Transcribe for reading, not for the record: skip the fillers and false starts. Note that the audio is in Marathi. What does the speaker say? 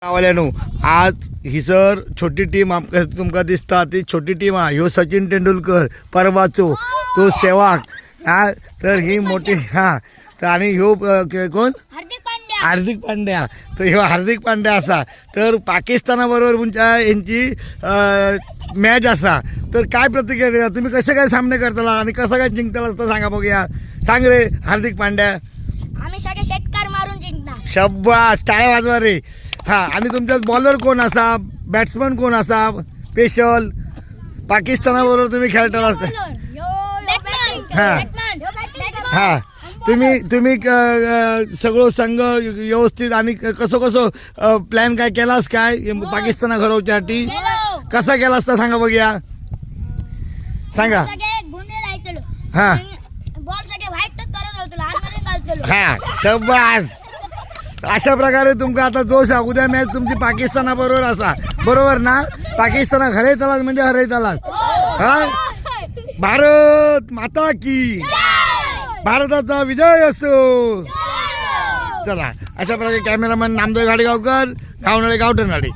गावल्यानो आज हिसर छोटी टीम आमकां तुमकां दिसता ती छोटी टीम हा. ह्यो सचिन तेंडुलकर परवाचो तो सेवाक हा. तर ही मोठी हा. तर आणि ह्यो कोण हार्दिक पांड्या. तर ह्यो हार्दिक पांड्या असा. तर पाकिस्ताना बरोबर तुमच्या यांची मॅच असा. तर काय प्रतिक्रिया देता तुम्ही, कसे काय सामने करताला आणि कसं काय जिंकताला तर सांगा बघूया. सांग रे हार्दिक पांड्या. आम्ही सगळे षटकार मारून जिंकणार. शब्बास, टाळ्या वाजवा रे. हा. आणि तुमच्यात बॉलर कोण असा, बॅट्समन कोण असा स्पेशल पाकिस्तानाबरोबर तुम्ही खेळताला असता. हा हा. तुम्ही सगळं संघ व्यवस्थित आणि कसं कसं प्लॅन काय केलास काय पाकिस्ताना घरवच्यासाठी कसा केला असता सांगा बघूया. सांगा. हा हा. शब्बास. अशा प्रकारे तुमका आता जोश आहे. उद्या मॅच तुमची पाकिस्तानाबरोबर असा, बरोबर ना. पाकिस्ताना हरयतालाच म्हणजे हरयतालाच. हा. भारत माता की, भारताचा विजय असो. चला, अशा प्रकारे कॅमेरामॅन नामदेव गाडीगावकर, गावनाळे गावठणवाडी.